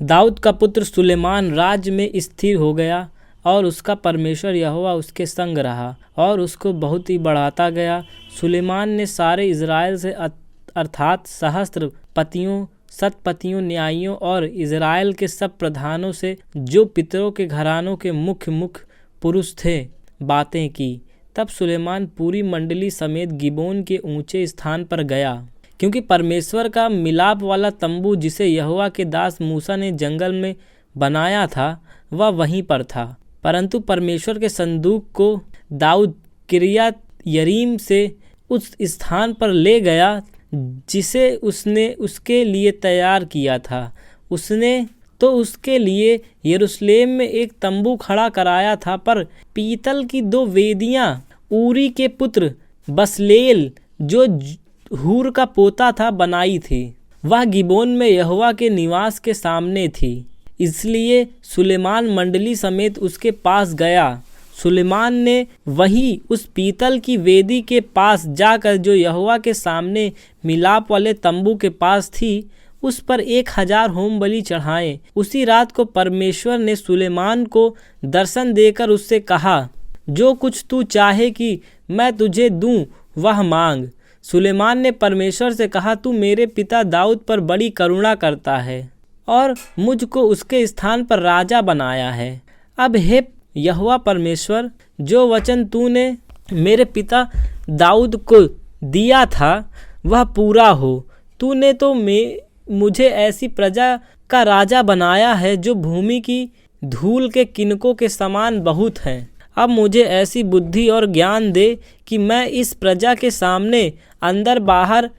दाऊद का पुत्र सुलेमान राज्य में स्थिर हो गया और उसका परमेश्वर यहोवा उसके संग रहा और उसको बहुत ही बढ़ाता गया। सुलेमान ने सारे इज़राइल से अर्थात सहस्त्रपतियों, शतपतियों, न्यायियों और इज़राइल के सब प्रधानों से, जो पितरों के घरानों के मुख्य पुरुष थे, बातें की। तब सुलेमान पूरी मंडली समेत गिबोन के ऊंचे स्थान पर गया, क्योंकि परमेश्वर का मिलाप वाला तंबू जिसे यहोवा के दास मूसा ने जंगल में बनाया था वह वहीं पर था। परंतु परमेश्वर के संदूक को दाऊद किर्यत यरीम से उस स्थान पर ले गया जिसे उसने उसके लिए तैयार किया था। उसने तो उसके लिए यरूशलेम में एक तंबू खड़ा कराया था, पर पीतल की 2 वेदियां ऊरी के पुत्र बसलेल, जो हूर का पोता था, बनाई थी। वह गिबोन में यहोवा के निवास के सामने थी। इसलिए सुलेमान मंडली समेत उसके पास गया। सुलेमान ने वहीं उस पीतल की वेदी के पास जाकर, जो यहोवा के सामने मिलाप वाले तंबू के पास थी, उस पर 1000 होम बलि चढ़ाए। उसी रात को परमेश्वर ने सुलेमान को दर्शन देकर उससे कहा, जो कुछ तू चाहे कि मैं तुझे दूं वह मांग। सुलेमान ने परमेश्वर से कहा, तू मेरे पिता दाऊद पर बड़ी करुणा करता है और मुझको उसके स्थान पर राजा बनाया है। अब हे यहोवा परमेश्वर, जो वचन तूने मेरे पिता दाऊद को दिया था वह पूरा हो। तूने तो मुझे ऐसी प्रजा का राजा बनाया है जो भूमि की धूल के किनकों के समान बहुत है। अब मुझे ऐसी बुद्धि और ज्ञान दे कि मैं इस प्रजा के सामने अंदर बाहर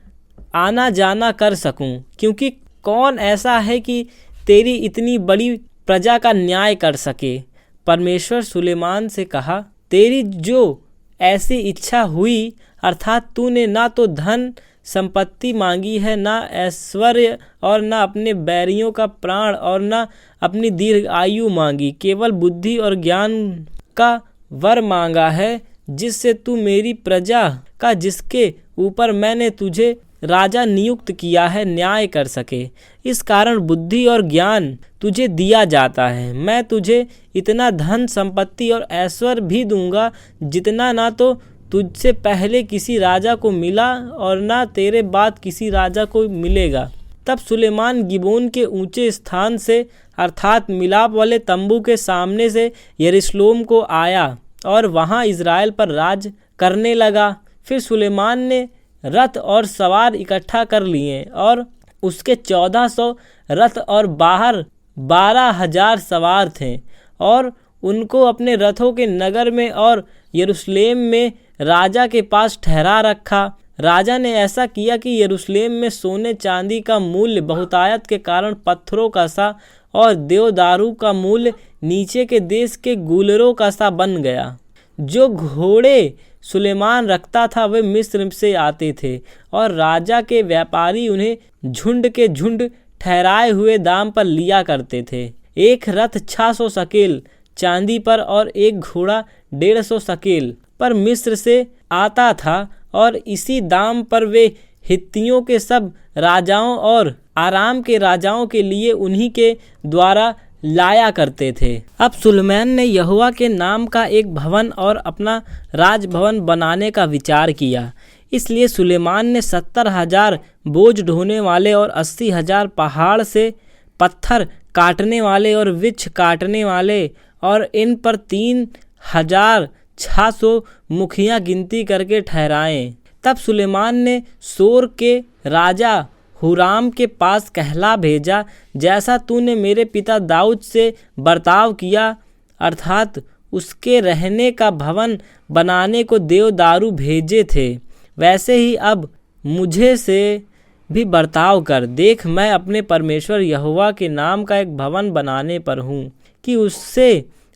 आना जाना कर सकूं, क्योंकि कौन ऐसा है कि तेरी इतनी बड़ी प्रजा का न्याय कर सके। परमेश्वर सुलेमान से कहा, तेरी जो ऐसी इच्छा हुई, अर्थात तूने ना तो धन संपत्ति मांगी है, ना ऐश्वर्य, और ना अपने बैरियों का प्राण, और ना अपनी दीर्घ आयु मांगी, केवल बुद्धि और ज्ञान का वर मांगा है, जिससे तू मेरी प्रजा का, जिसके ऊपर मैंने तुझे राजा नियुक्त किया है, न्याय कर सके। इस कारण बुद्धि और ज्ञान तुझे दिया जाता है। मैं तुझे इतना धन संपत्ति और ऐश्वर्य भी दूंगा जितना ना तो तुझसे पहले किसी राजा को मिला और ना तेरे बाद किसी राजा को मिलेगा। तब सुलेमान गिबोन के ऊंचे स्थान से, अर्थात मिलाप वाले तंबू के सामने से यरूशलेम को आया और वहां इज़राइल पर राज करने लगा। फिर सुलेमान ने रथ और सवार इकट्ठा कर लिए और उसके 1400 रथ और बाहर 12,000 सवार थे, और उनको अपने रथों के नगर में और यरूशलेम में राजा के पास ठहरा रखा। राजा ने ऐसा किया कि यरूशलेम में सोने चांदी का मूल्य बहुतायत के कारण पत्थरों का सा और देवदारू का मूल्य नीचे के देश के गूलरों का सा बन गया। जो घोड़े सुलेमान रखता था वे मिस्र से आते थे, और राजा के व्यापारी उन्हें झुंड के झुंड ठहराए हुए दाम पर लिया करते थे। एक रथ 600 शकेल चांदी पर और एक घोड़ा 150 शकेल पर मिस्र से आता था, और इसी दाम पर वे हित्तियों के सब राजाओं और आराम के राजाओं के लिए उन्हीं के द्वारा लाया करते थे। अब सुलेमान ने यहोवा के नाम का एक भवन और अपना राजभवन बनाने का विचार किया। इसलिए सुलेमान ने 70,000 बोझ ढोने वाले और 80,000 पहाड़ से पत्थर काटने वाले और वृक्ष काटने वाले, और इन पर 3,600 मुखिया गिनती करके ठहराए। तब सुलेमान ने सोर के राजा हुराम के पास कहला भेजा, जैसा तूने मेरे पिता दाऊद से बर्ताव किया, अर्थात उसके रहने का भवन बनाने को देवदारू भेजे थे, वैसे ही अब मुझे से भी बर्ताव कर। देख, मैं अपने परमेश्वर यहोवा के नाम का एक भवन बनाने पर हूँ कि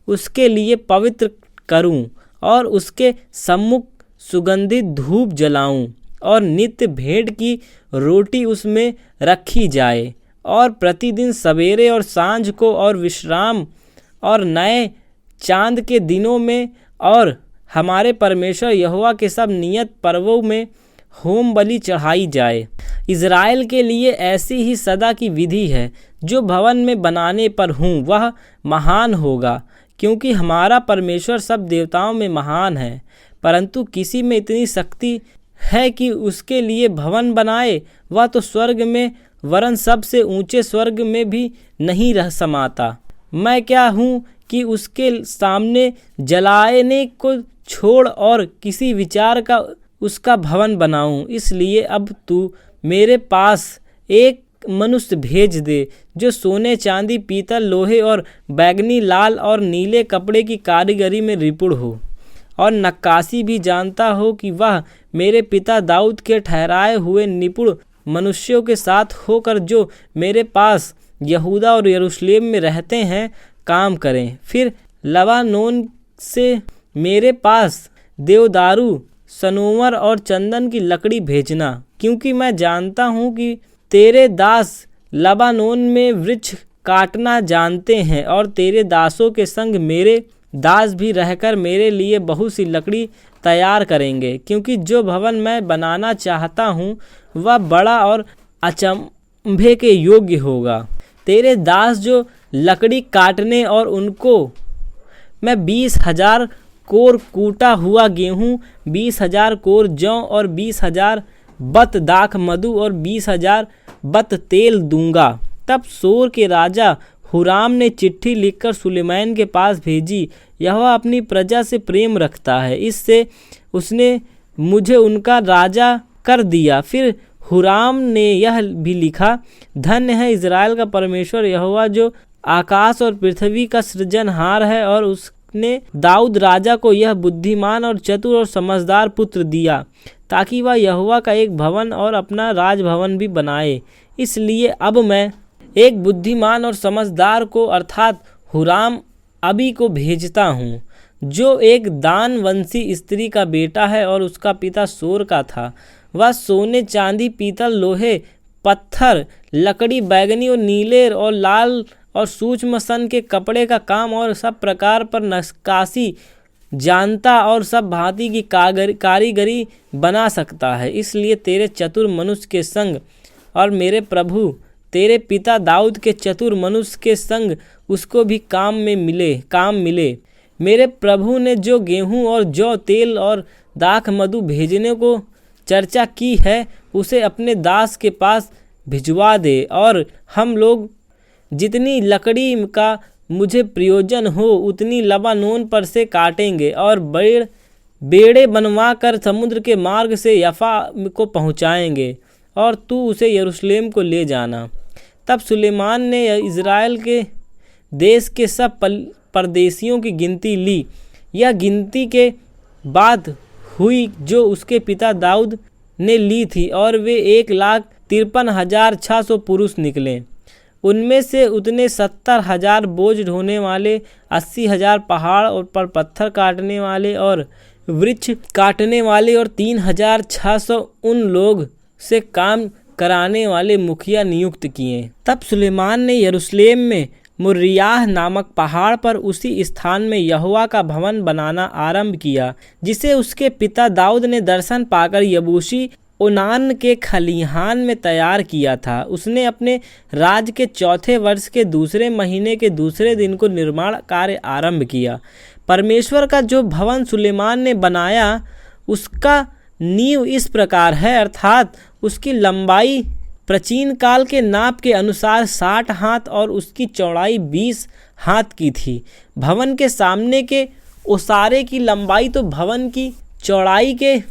उसके लिए पवित्र करूँ और उसके सम्मुख सुगंधित धूप जलाऊं, और नित्य भेंट की रोटी उसमें रखी जाए, और प्रतिदिन सवेरे और सांझ को और विश्राम और नए चांद के दिनों में और हमारे परमेश्वर यहोवा के सब नियत पर्वों में होम बलि चढ़ाई जाए। इज़राइल के लिए ऐसी ही सदा की विधि है। जो भवन में बनाने पर हूँ वह महान होगा, क्योंकि हमारा परमेश्वर सब देवताओं में महान है। परंतु किसी में इतनी शक्ति है कि उसके लिए भवन बनाए, वह तो स्वर्ग में वरन सबसे ऊंचे स्वर्ग में भी नहीं रह समाता। मैं क्या हूँ कि उसके सामने जलाने को छोड़ और किसी विचार का उसका भवन बनाऊं। इसलिए अब तू मेरे पास एक मनुष्य भेज दे जो सोने, चांदी, पीतल, लोहे और बैंगनी, लाल और नीले कपड़े की कारीगरी में निपुण हो और नक्काशी भी जानता हो, कि वह मेरे पिता दाऊद के ठहराए हुए निपुण मनुष्यों के साथ होकर जो मेरे पास यहूदा और यरूशलेम में रहते हैं काम करें। फिर लबानोन से मेरे पास देवदारू, सनोवर और चंदन की लकड़ी भेजना, क्योंकि मैं जानता हूँ कि तेरे दास लबानोन में वृक्ष काटना जानते हैं और तेरे दासों के संग मेरे दास भी रहकर मेरे लिए बहुत सी लकड़ी तैयार करेंगे। क्योंकि जो भवन मैं बनाना चाहता हूँ वह बड़ा और अचंभे के योग्य होगा। तेरे दास जो लकड़ी काटने और उनको मैं 20,000 कोर कूटा हुआ गेहूँ, 20,000 कोर जौ और 20,000 बत दाख मधु और 20,000 बत तेल दूंगा। तब सोर के राजा हुराम ने चिट्ठी लिखकर सुलेमान के पास भेजी। यहोवा अपनी प्रजा से प्रेम रखता है, इससे उसने मुझे उनका राजा कर दिया। फिर हुराम ने यह भी लिखा, धन्य है इज़राइल का परमेश्वर यहोवा, जो आकाश और पृथ्वी का सृजनहार है, और उसने दाऊद राजा को यह बुद्धिमान और चतुर और समझदार पुत्र दिया, ताकि वह यहोवा का एक भवन और अपना राजभवन भी बनाए। इसलिए अब मैं एक बुद्धिमान और समझदार को अर्थात हुराम अबी को भेजता हूँ, जो एक दानवंशी स्त्री का बेटा है और उसका पिता सोर का था। वह सोने, चांदी, पीतल, लोहे, पत्थर, लकड़ी, बैंगनी और नीले और लाल और सूक्ष्म सन के कपड़े का काम और सब प्रकार पर नक्काशी जानता और सब भांति की कारीगरी बना सकता है। इसलिए तेरे चतुर मनुष्य के संग और मेरे प्रभु तेरे पिता दाऊद के चतुर मनुष्य के संग उसको भी काम मिले। मेरे प्रभु ने जो गेहूं और जौ, तेल और दाख मधु भेजने को चर्चा की है, उसे अपने दास के पास भिजवा दे, और हम लोग जितनी लकड़ी का मुझे प्रयोजन हो उतनी लबानोन पर से काटेंगे और बेड़े बनवा कर समुद्र के मार्ग से यफा को पहुँचाएंगे, और तू उसे यरूशलेम को ले जाना। तब सुलेमान ने इज़राइल के देश के सब परदेशियों की गिनती ली। यह गिनती के बाद हुई जो उसके पिता दाऊद ने ली थी, और वे 1,53,600 पुरुष निकले। उनमें से उतने 70,000 बोझ ढोने वाले, 80,000 पहाड़ और पर पत्थर काटने वाले और वृक्ष काटने वाले, और 3,600 उन लोग से काम कराने वाले मुखिया नियुक्त किए। तब सुलेमान ने यरूशलेम में मुर्रियाह नामक पहाड़ पर उसी स्थान में यहोवा का भवन बनाना आरंभ किया, जिसे उसके पिता दाऊद ने दर्शन पाकर यबूसी ओनान के खलिहान में तैयार किया था। उसने अपने राज के चौथे वर्ष के दूसरे महीने के दूसरे दिन को निर्माण कार्य आरंभ किया। परमेश्वर का जो भवन सुलेमान ने बनाया उसका नींव इस प्रकार है, अर्थात उसकी लंबाई प्राचीन काल के नाप के अनुसार 60 हाथ और उसकी चौड़ाई 20 हाथ की थी। भवन के सामने के ओसारे की लंबाई तो भवन की चौड़ाई के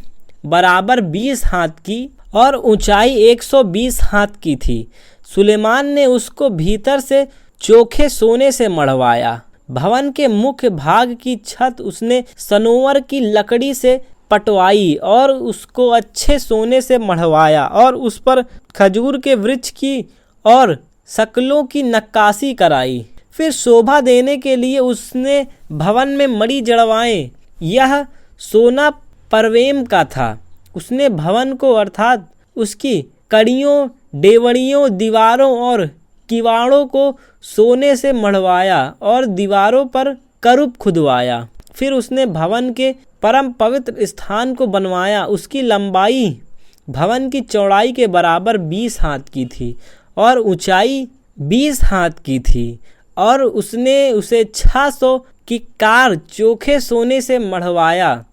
बराबर 20 हाथ की और ऊंचाई 120 हाथ की थी। सुलेमान ने उसको भीतर से चोखे सोने से मढ़वाया। भवन के मुख्य भाग की छत उसने सनोवर की लकड़ी से पटवाई और उसको अच्छे सोने से मढ़वाया, और उस पर खजूर के वृक्ष की और शकलों की नक्काशी कराई। फिर शोभा देने के लिए उसने भवन में मणि जड़वाए। यह सोना परवेम का था। उसने भवन को अर्थात उसकी कड़ियों, डेवड़ियों, दीवारों और किवाड़ों को सोने से मढ़वाया और दीवारों पर करूब खुदवाया। फिर उसने भवन के परम पवित्र स्थान को बनवाया। उसकी लंबाई भवन की चौड़ाई के बराबर 20 हाथ की थी और ऊंचाई 20 हाथ की थी, और उसने उसे 600 की कार चोखे सोने से मढ़वाया।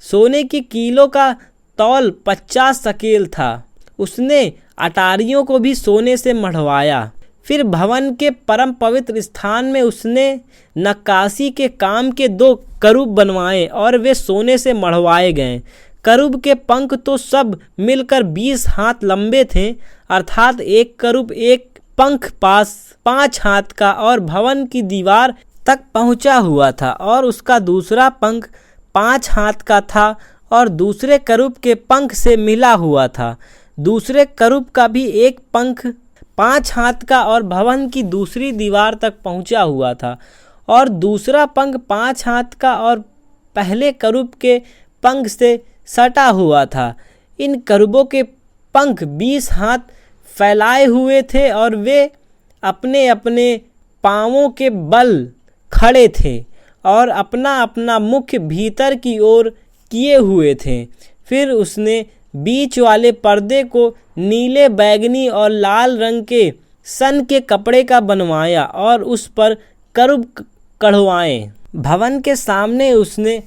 सोने की कीलों का तौल 50 शकेल था। उसने अटारियों को भी सोने से मढ़वाया। फिर भवन के परम पवित्र स्थान में उसने नक्काशी के काम के 2 करूब बनवाए और वे सोने से मढ़वाए गए। करूब के पंख तो सब मिलकर 20 हाथ लंबे थे, अर्थात एक करूब एक पंख 5 हाथ का और भवन की दीवार तक पहुंचा हुआ था, और उसका दूसरा पंख 5 हाथ का था और दूसरे करूब के पंख से मिला हुआ था। दूसरे करूब का भी एक पंख 5 हाथ का और भवन की दूसरी दीवार तक पहुंचा हुआ था, और दूसरा पंख 5 हाथ का और पहले करूब के पंख से सटा हुआ था। इन करूबों के पंख 20 हाथ फैलाए हुए थे और वे अपने अपने पांवों के बल खड़े थे और अपना अपना मुख भीतर की ओर किए हुए थे। फिर उसने बीच वाले पर्दे को नीले, बैगनी और लाल रंग के सन के कपड़े का बनवाया और उस पर करूब कढ़वाए। भवन के सामने उसने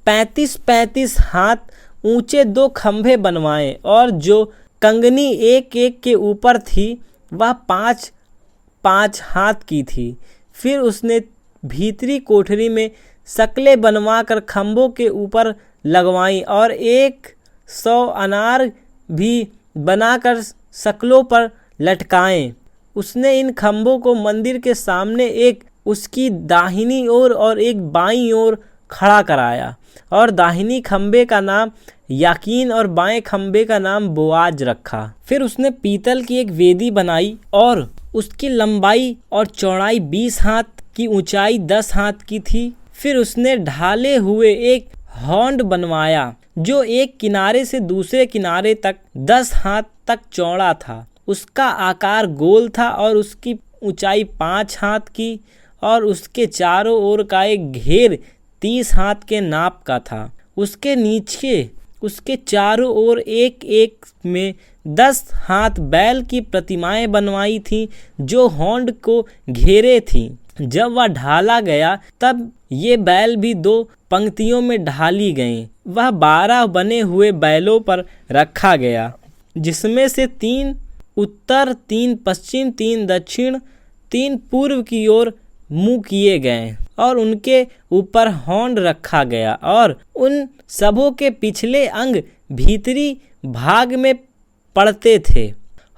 35-35 हाथ ऊंचे 2 खंभे बनवाए, और जो कंगनी एक एक के ऊपर थी वह 5-5 हाथ की थी। फिर उसने भीतरी कोठरी में शकलें बनवाकर खंभों के ऊपर लगवाई और 100 अनार भी बनाकर शकलों पर लटकाए। उसने इन खंभों को मंदिर के सामने एक उसकी दाहिनी ओर और एक बाईं ओर खड़ा कराया, और दाहिनी खंभे का नाम याकीन और बाएं खंभे का नाम बोआज रखा। फिर उसने पीतल की एक वेदी बनाई और उसकी लंबाई और चौड़ाई 20 हाथ की, ऊंचाई 10 हाथ की थी। फिर उसने ढाले हुए एक हॉन्ड बनवाया जो एक किनारे से दूसरे किनारे तक 10 हाथ तक चौड़ा था। उसका आकार गोल था और उसकी ऊंचाई 5 हाथ की, और उसके चारों ओर का एक घेर 30 हाथ के नाप का था। उसके नीचे उसके चारों ओर एक एक में 10 हाथ बैल की प्रतिमाएं बनवाई थीं जो हॉन्ड को घेरे थीं। जब वह ढाला गया तब ये बैल भी 2 पंक्तियों में ढाली गईं। वह 12 बने हुए बैलों पर रखा गया, जिसमें से 3 उत्तर, 3 पश्चिम, 3 दक्षिण, 3 पूर्व की ओर मुंह किए गए, और उनके ऊपर हॉन्ड रखा गया, और उन सबों के पिछले अंग भीतरी भाग में पड़ते थे।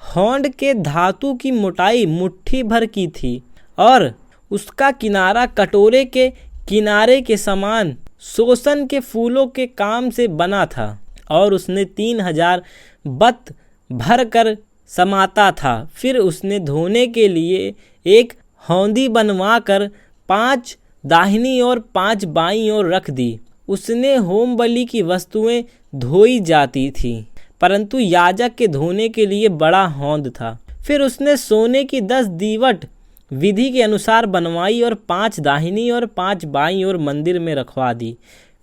हॉन्ड के धातु की मोटाई मुट्ठी भर की थी और उसका किनारा कटोरे के किनारे के समान शोषण के फूलों के काम से बना था, और उसने 3000 बत भर कर समाता था। फिर उसने धोने के लिए एक हौंदी बनवा कर 5 दाहिनी और 5 बाईं ओर रख दी। उसने होम बलि की वस्तुएं धोई जाती थी, परंतु याजक के धोने के लिए बड़ा हौंद था। फिर उसने सोने की 10 दीवट विधि के अनुसार बनवाई और 5 दाहिनी और 5 बाईं ओर मंदिर में रखवा दी।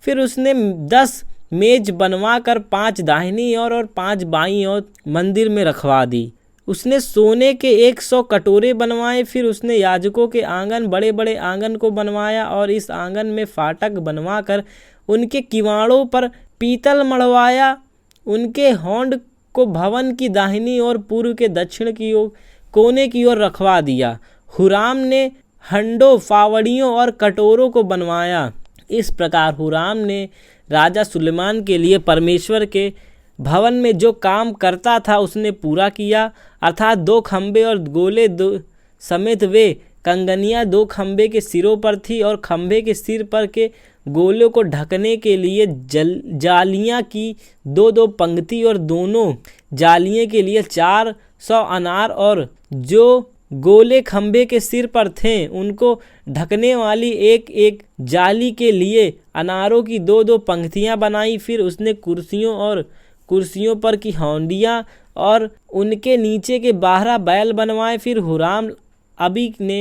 फिर उसने 10 मेज बनवा कर 5 दाहिनी ओर और 5 बाईं ओर मंदिर में रखवा दी। उसने सोने के 100 कटोरे बनवाए। फिर उसने याजकों के आंगन, बड़े बड़े आंगन को बनवाया और इस आंगन में फाटक बनवा कर उनके किवाड़ों पर पीतल मढ़वाया। उनके हॉन्ड को भवन की दाहिनी और पूर्व के दक्षिण की ओर कोने की ओर रखवा दिया। हुराम ने हंडों, फावड़ियों और कटोरों को बनवाया। इस प्रकार हुराम ने राजा सुलेमान के लिए परमेश्वर के भवन में जो काम करता था उसने पूरा किया, अर्थात 2 खंबे और गोले समेत वे कंगनियां 2 खंबे के सिरों पर थी, और खंबे के सिर पर के गोलों को ढकने के लिए जालियां की 2-2 पंक्ति, और दोनों जालियों के लिए 400 अनार, और जो गोले खंबे के सिर पर थे उनको ढकने वाली एक एक जाली के लिए अनारों की 2-2 पंक्तियां बनाई। फिर उसने कुर्सियों पर की हौंडियाँ और उनके नीचे के 12 बैल बनवाए। फिर हुराम अबी ने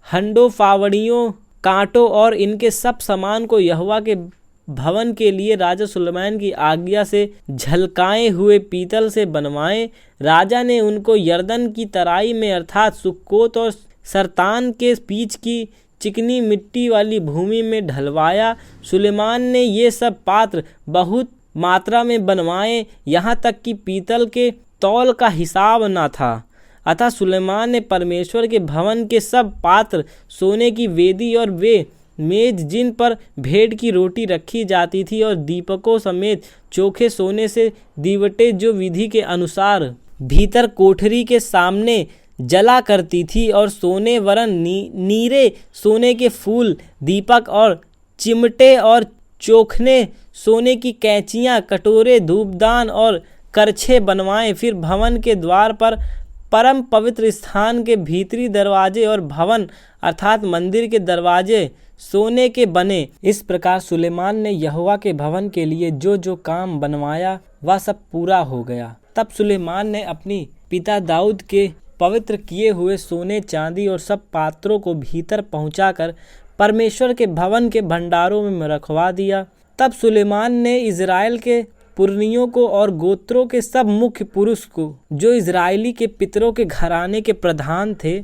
हंडों, फावड़ियों, कांटों और इनके सब सामान को यहोवा के भवन के लिए राजा सुलेमान की आज्ञा से झलकाए हुए पीतल से बनवाए। राजा ने उनको यरदन की तराई में अर्थात सुक्कोत और सरतान के बीच की चिकनी मिट्टी वाली भूमि में ढलवाया। सुलेमान ने ये सब पात्र बहुत मात्रा में बनवाए, यहाँ तक कि पीतल के तौल का हिसाब न था। अतः सुलेमान ने परमेश्वर के भवन के सब पात्र, सोने की वेदी और वे मेज जिन पर भेड़ की रोटी रखी जाती थी और दीपकों समेत चोखे सोने से दीवटें जो विधि के अनुसार भीतर कोठरी के सामने जला करती थी और सोने वरन नीरे सोने के फूल, दीपक और चिमटे और चोखने सोने की कैंचियाँ, कटोरे, धूपदान और करछे बनवाए। फिर भवन के द्वार पर परम पवित्र स्थान के भीतरी दरवाजे और भवन अर्थात मंदिर के दरवाजे सोने के बने। इस प्रकार सुलेमान ने यहोवा के भवन के लिए जो जो काम बनवाया वह सब पूरा हो गया। तब सुलेमान ने अपनी पिता दाऊद के पवित्र किए हुए सोने, चांदी और सब पात्रों को भीतर पहुंचाकर परमेश्वर के भवन के भंडारों में रखवा दिया। तब सुलेमान ने इज़राइल के पुरनियों को और गोत्रों के सब मुख्य पुरुष को, जो इज़राइली के पितरों के घराने के प्रधान थे,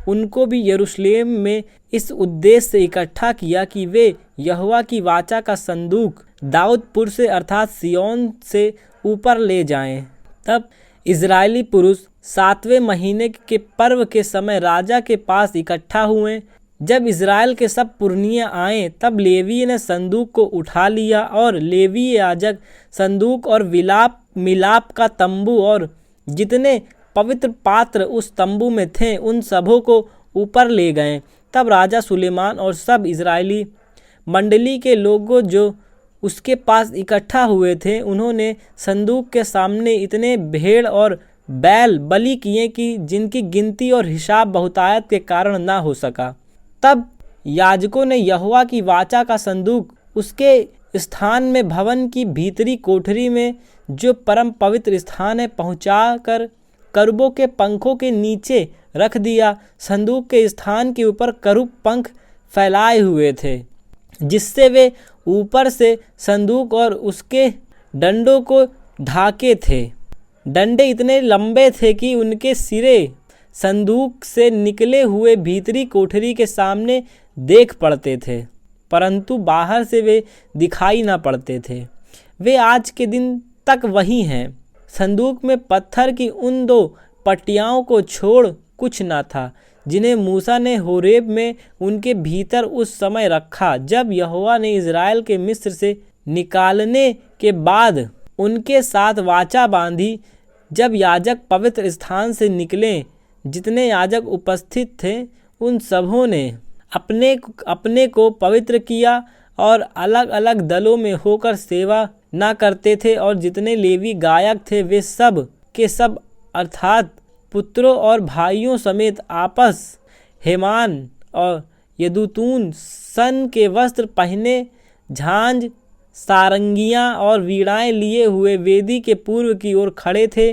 उनको भी यरूशलेम में इस उद्देश्य से इकट्ठा किया कि वे यहोवा की वाचा का संदूक दाऊदपुर से अर्थात सिय्योन से ऊपर ले जाएं। तब इज़राइली पुरुष 7वें महीने के पर्व के समय राजा के पास इकट्ठा हुए। जब इज़राइल के सब पुरनिये आए तब लेवी ने संदूक को उठा लिया और लेवी याजक संदूक और मिलाप का तंबू और जितने पवित्र पात्र उस तंबू में थे उन सबों को ऊपर ले गए। तब राजा सुलेमान और सब इज़राइली मंडली के लोगों जो उसके पास इकट्ठा हुए थे, उन्होंने संदूक के सामने इतने भेड़ और बैल बलि किए कि जिनकी गिनती और हिसाब बहुतायत के कारण ना हो सका। तब याजकों ने यहोवा की वाचा का संदूक उसके स्थान में भवन की भीतरी कोठरी में जो परम पवित्र स्थान है पहुंचाकर करूबों के पंखों के नीचे रख दिया। संदूक के स्थान के ऊपर करूब पंख फैलाए हुए थे, जिससे वे ऊपर से संदूक और उसके डंडों को ढाके थे। डंडे इतने लंबे थे कि उनके सिरे संदूक से निकले हुए भीतरी कोठरी के सामने देख पड़ते थे, परंतु बाहर से वे दिखाई न पड़ते थे। वे आज के दिन तक वही हैं। संदूक में पत्थर की उन 2 पटियाओं को छोड़ कुछ न था, जिन्हें मूसा ने होरेब में उनके भीतर उस समय रखा, जब यहोवा ने इज़राइल के मिस्र से निकालने के बाद उनके साथ वाचा बांधी। जब याजक पवित्र स्थान से निकले, जितने याजक उपस्थित थे उन सबों ने अपने को पवित्र किया और अलग अलग दलों में होकर सेवा ना करते थे। और जितने लेवी गायक थे वे सब के सब अर्थात पुत्रों और भाइयों समेत आपस हेमान और यदूतून सन के वस्त्र पहने, झांझ, सारंगियां और वीणाएं लिए हुए वेदी के पूर्व की ओर खड़े थे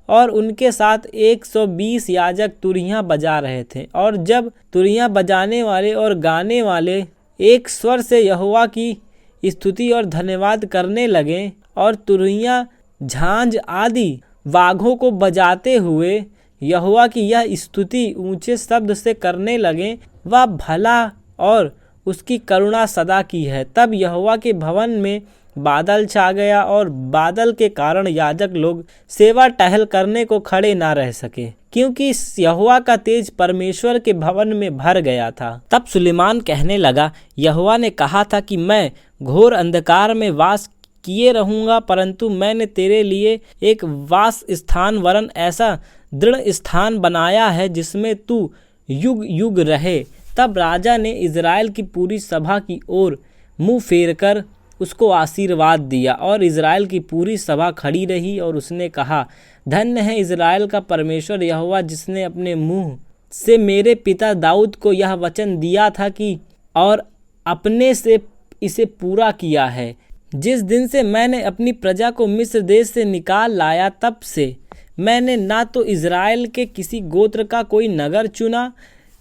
और उनके साथ 120 याजक तुरहियां बजा रहे थे। और जब तुरहियां बजाने वाले और गाने वाले एक स्वर से यहोवा की स्तुति और धन्यवाद करने लगे और तुरहियां, झांझ आदि वाघों को बजाते हुए यहोवा की यह स्तुति ऊंचे शब्द से करने लगे, वह भला और उसकी करुणा सदा की है। तब यहोवा के भवन में बादल छा गया और बादल के कारण याजक लोग सेवा टहल करने को खड़े ना रह सके, क्योंकि यहोवा का तेज परमेश्वर के भवन में भर गया था। तब सुलेमान कहने लगा, यहोवा ने कहा था कि मैं घोर अंधकार में वास किए रहूंगा, परंतु मैंने तेरे लिए एक वास स्थान वरन ऐसा दृढ़ स्थान बनाया है जिसमें तू युग युग रहे। तब राजा ने इज़राइल की पूरी सभा की ओर मुंह फेरकर उसको आशीर्वाद दिया और इज़राइल की पूरी सभा खड़ी रही। और उसने कहा, धन्य है इज़राइल का परमेश्वर यहोवा, जिसने अपने मुंह से मेरे पिता दाऊद को यह वचन दिया था कि और अपने से इसे पूरा किया है। जिस दिन से मैंने अपनी प्रजा को मिस्र देश से निकाल लाया, तब से मैंने ना तो इज़राइल के किसी गोत्र का कोई नगर चुना,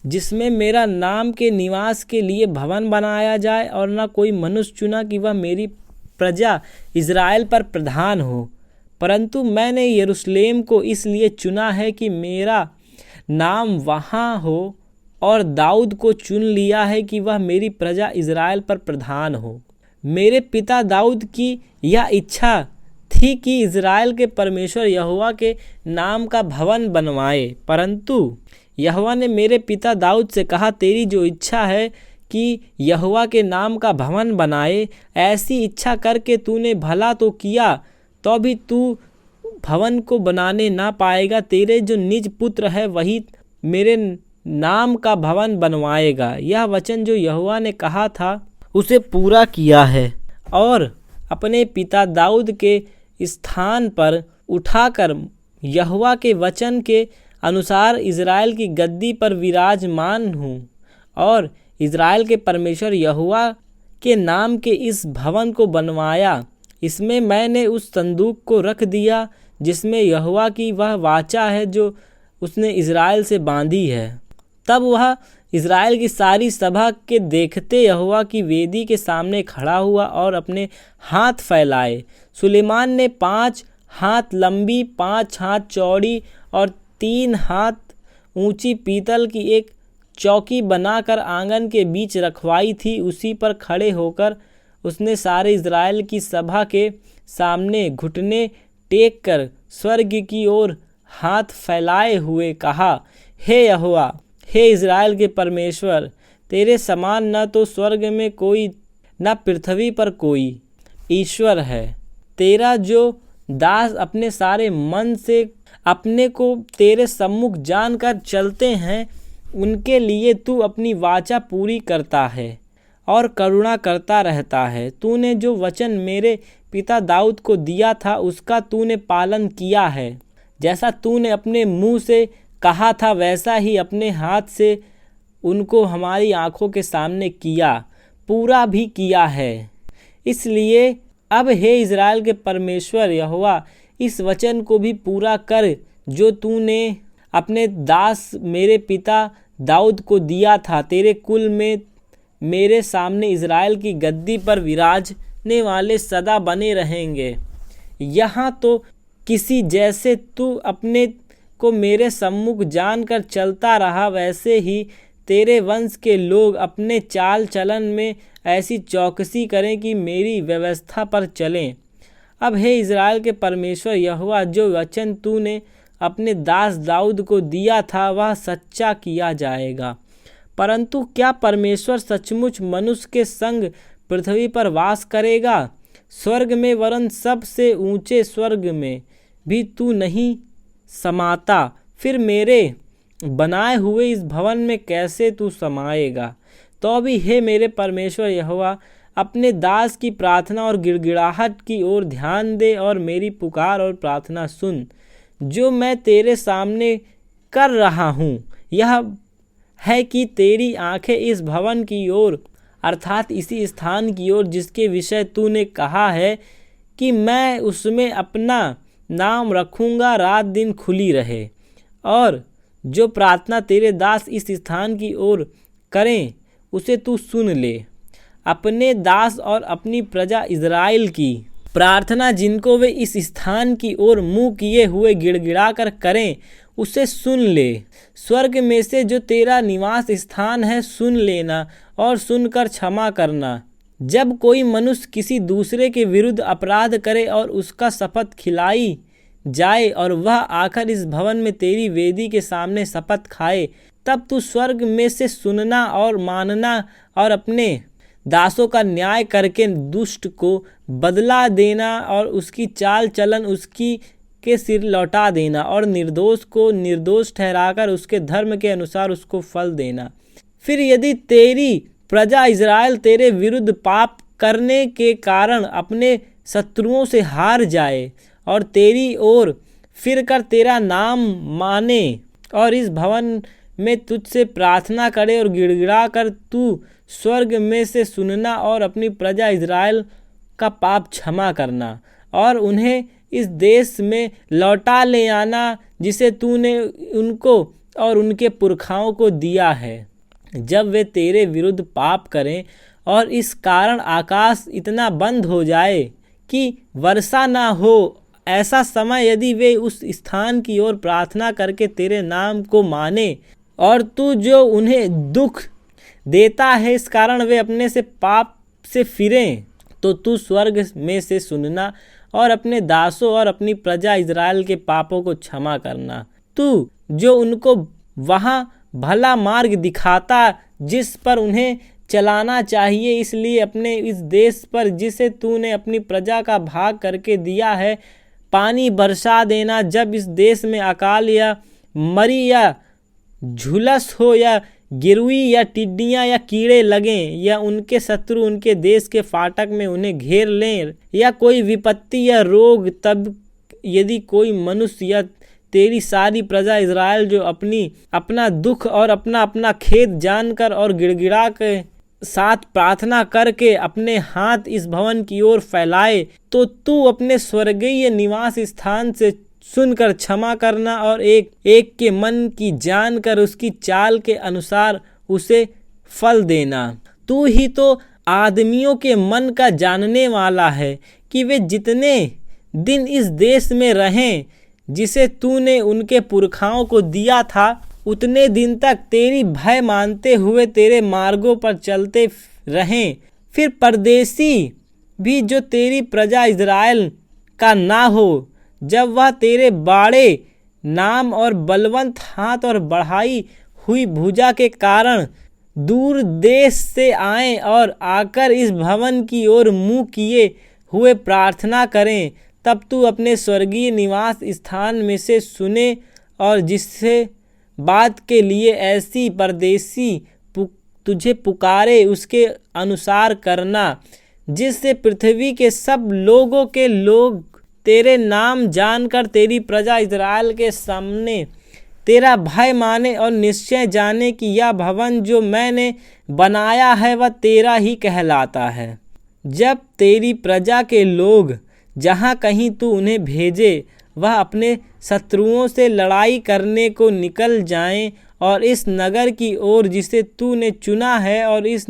जिसमें मेरा नाम के निवास के लिए भवन बनाया जाए, और न कोई मनुष्य चुना कि वह मेरी प्रजा इज़राइल पर प्रधान हो। परंतु मैंने यरूशलेम को इसलिए चुना है कि मेरा नाम वहाँ हो, और दाऊद को चुन लिया है कि वह मेरी प्रजा इज़राइल पर प्रधान हो। मेरे पिता दाऊद की यह इच्छा थी कि इज़राइल के परमेश्वर यहोवा के नाम का भवन बनवाए। परंतु यहोवा ने मेरे पिता दाऊद से कहा, तेरी जो इच्छा है कि यहोवा के नाम का भवन बनाए, ऐसी इच्छा करके तूने भला तो किया, तो भी तू भवन को बनाने ना पाएगा। तेरे जो निज पुत्र है वही मेरे नाम का भवन बनवाएगा। यह वचन जो यहोवा ने कहा था उसे पूरा किया है, और अपने पिता दाऊद के स्थान पर उठाकर यहोवा के वचन के अनुसार इज़राइल की गद्दी पर विराजमान हूँ। और इज़राइल के परमेश्वर यहोवा के नाम के इस भवन को बनवाया। इसमें मैंने उस संदूक को रख दिया जिसमें यहोवा की वह वाचा है जो उसने इज़राइल से बांधी है। तब वह इज़राइल की सारी सभा के देखते यहोवा की वेदी के सामने खड़ा हुआ और अपने हाथ फैलाए। सुलेमान ने 5 हाथ लंबी, 5 हाथ चौड़ी और 3 हाथ ऊंची पीतल की एक चौकी बनाकर आंगन के बीच रखवाई थी। उसी पर खड़े होकर उसने सारे इज़राइल की सभा के सामने घुटने टेक कर स्वर्ग की ओर हाथ फैलाए हुए कहा, हे यहोवा, हे इज़राइल के परमेश्वर, तेरे समान न तो स्वर्ग में कोई न पृथ्वी पर कोई ईश्वर है। तेरा जो दास अपने सारे मन से अपने को तेरे सम्मुख जानकर चलते हैं, उनके लिए तू अपनी वाचा पूरी करता है और करुणा करता रहता है। तूने जो वचन मेरे पिता दाऊद को दिया था उसका तूने पालन किया है। जैसा तूने अपने मुंह से कहा था वैसा ही अपने हाथ से उनको हमारी आंखों के सामने किया, पूरा भी किया है। इसलिए अब हे इज़राइल के परमेश्वर यहोवा, इस वचन को भी पूरा कर जो तूने अपने दास मेरे पिता दाऊद को दिया था। तेरे कुल में मेरे सामने इज़राइल की गद्दी पर विराजने वाले सदा बने रहेंगे। यहाँ तो किसी जैसे तू अपने को मेरे सम्मुख जानकर चलता रहा, वैसे ही तेरे वंश के लोग अपने चाल चलन में ऐसी चौकसी करें कि मेरी व्यवस्था पर चलें। अब हे इज़राइल के परमेश्वर यहोवा, जो वचन तूने अपने दास दाऊद को दिया था वह सच्चा किया जाएगा। परंतु क्या परमेश्वर सचमुच मनुष्य के संग पृथ्वी पर वास करेगा? स्वर्ग में वरन सबसे ऊंचे स्वर्ग में भी तू नहीं समाता। फिर मेरे बनाए हुए इस भवन में कैसे तू समाएगा? तो भी हे मेरे परमेश्वर यहोवा, अपने दास की प्रार्थना और गिड़गिड़ाहट की ओर ध्यान दे और मेरी पुकार और प्रार्थना सुन जो मैं तेरे सामने कर रहा हूँ। यह है कि तेरी आंखें इस भवन की ओर अर्थात इसी स्थान की ओर जिसके विषय तूने कहा है कि मैं उसमें अपना नाम रखूँगा, रात दिन खुली रहे। और जो प्रार्थना तेरे दास इस स्थान की ओर करें उसे तू सुन ले। अपने दास और अपनी प्रजा इज़राइल की प्रार्थना जिनको वे इस स्थान की ओर मुँह किए हुए गिड़गिड़ा कर करें उसे सुन ले। स्वर्ग में से जो तेरा निवास स्थान है सुन लेना और सुनकर क्षमा करना। जब कोई मनुष्य किसी दूसरे के विरुद्ध अपराध करे और उसका शपथ खिलाई जाए और वह आकर इस भवन में तेरी वेदी के सामने शपथ खाए, तब तू स्वर्ग में से सुनना और मानना और अपने दासों का न्याय करके दुष्ट को बदला देना और उसकी चाल चलन उसकी के सिर लौटा देना और निर्दोष को निर्दोष ठहराकर उसके धर्म के अनुसार उसको फल देना। फिर यदि तेरी प्रजा इज़राइल तेरे विरुद्ध पाप करने के कारण अपने शत्रुओं से हार जाए और तेरी ओर फिर कर तेरा नाम माने और इस भवन में तुझसे प्रार्थना करे और गिड़गिड़ा कर तू स्वर्ग में से सुनना और अपनी प्रजा इज़राइल का पाप क्षमा करना और उन्हें इस देश में लौटा ले आना जिसे तूने उनको और उनके पुरखाओं को दिया है। जब वे तेरे विरुद्ध पाप करें और इस कारण आकाश इतना बंद हो जाए कि वर्षा ना हो, ऐसा समय यदि वे उस स्थान की ओर प्रार्थना करके तेरे नाम को माने और तू जो उन्हें दुख देता है इस कारण वे अपने से पाप से फिरें, तो तू स्वर्ग में से सुनना और अपने दासों और अपनी प्रजा इज़राइल के पापों को क्षमा करना। तू जो उनको वहाँ भला मार्ग दिखाता जिस पर उन्हें चलाना चाहिए, इसलिए अपने इस देश पर जिसे तूने अपनी प्रजा का भाग करके दिया है पानी बरसा देना। जब इस देश में अकाल या मरी या झुलस हो या गिरवी या टिड्डियाँ या कीड़े लगें या उनके शत्रु उनके देश के फाटक में उन्हें घेर लें या कोई विपत्ति या रोग, तब यदि कोई मनुष्य या तेरी सारी प्रजा इज़राइल जो अपना दुख और अपना खेद जानकर और गिड़गिड़ा के साथ प्रार्थना करके अपने हाथ इस भवन की ओर फैलाए, तो तू अपने स्वर्गीय निवास स्थान से सुनकर क्षमा करना और एक एक के मन की जानकर उसकी चाल के अनुसार उसे फल देना। तू ही तो आदमियों के मन का जानने वाला है कि वे जितने दिन इस देश में रहें जिसे तूने उनके पुरखाओं को दिया था, उतने दिन तक तेरी भय मानते हुए तेरे मार्गों पर चलते रहें। फिर परदेसी भी जो तेरी प्रजा इज़राइल का ना हो, जब वह तेरे बाड़े नाम और बलवंत हाथ और बढ़ाई हुई भुजा के कारण दूर देश से आएं और आकर इस भवन की ओर मुँह किए हुए प्रार्थना करें, तब तू अपने स्वर्गीय निवास स्थान में से सुने और जिससे बात के लिए ऐसी परदेसी तुझे पुकारे उसके अनुसार करना, जिससे पृथ्वी के सब लोगों के लोग तेरे नाम जानकर तेरी प्रजा इज़राइल के सामने तेरा भय माने और निश्चय जाने कि यह भवन जो मैंने बनाया है वह तेरा ही कहलाता है। जब तेरी प्रजा के लोग जहाँ कहीं तू उन्हें भेजे वह अपने शत्रुओं से लड़ाई करने को निकल जाएं और इस नगर की ओर जिसे तूने चुना है और इस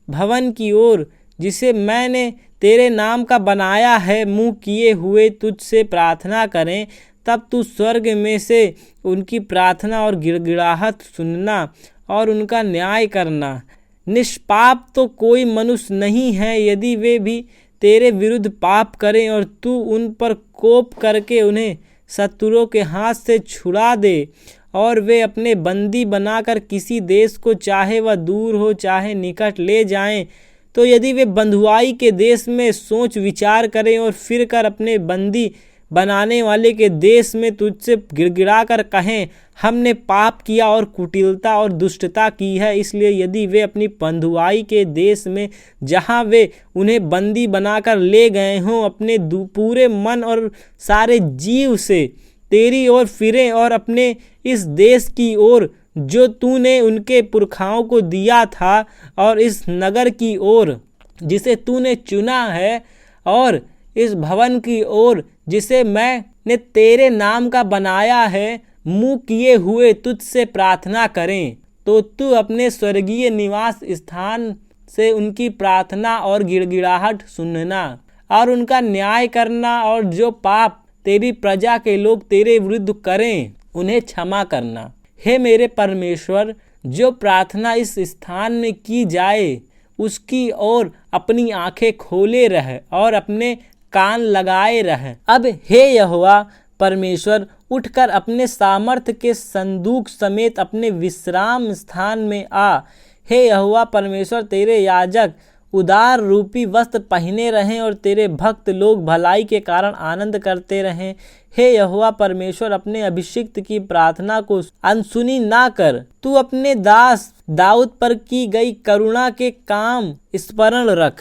भवन की ओर जिसे मैंने तेरे नाम का बनाया है मुँह किए हुए तुझसे प्रार्थना करें, तब तू स्वर्ग में से उनकी प्रार्थना और गिड़गिड़ाहट सुनना और उनका न्याय करना। निष्पाप तो कोई मनुष्य नहीं है, यदि वे भी तेरे विरुद्ध पाप करें और तू उन पर कोप करके उन्हें शत्रुओं के हाथ से छुड़ा दे और वे अपने बंदी बनाकर किसी देश को चाहे वह दूर हो चाहे निकट ले जाएं, तो यदि वे बंधुआई के देश में सोच विचार करें और फिर कर अपने बंदी बनाने वाले के देश में तुझसे गिड़गिड़ा कर कहें, हमने पाप किया और कुटिलता और दुष्टता की है, इसलिए यदि वे अपनी बंधुआई के देश में जहाँ वे उन्हें बंदी बनाकर ले गए हों अपने पूरे मन और सारे जीव से तेरी ओर फिरें और अपने इस देश की ओर जो तूने उनके पुरखाओं को दिया था और इस नगर की ओर जिसे तूने चुना है और इस भवन की ओर जिसे मैंने तेरे नाम का बनाया है मुँह किए हुए तुझसे प्रार्थना करें, तो तू अपने स्वर्गीय निवास स्थान से उनकी प्रार्थना और गिड़गिड़ाहट सुनना और उनका न्याय करना और जो पाप तेरी प्रजा के लोग तेरे विरुद्ध करें उन्हें क्षमा करना। हे मेरे परमेश्वर, जो प्रार्थना इस स्थान में की जाए उसकी ओर अपनी आंखें खोले रह और अपने कान लगाए रह। अब हे यहोवा परमेश्वर, उठकर अपने सामर्थ्य के संदूक समेत अपने विश्राम स्थान में आ। हे यहोवा परमेश्वर, तेरे याजक उदार रूपी वस्त्र पहने रहें और तेरे भक्त लोग भलाई के कारण आनंद करते रहें। हे यहोवा परमेश्वर, अपने अभिषिक्त की प्रार्थना को अनसुनी ना कर। तू अपने दास दाऊद पर की गई करुणा के काम स्मरण रख।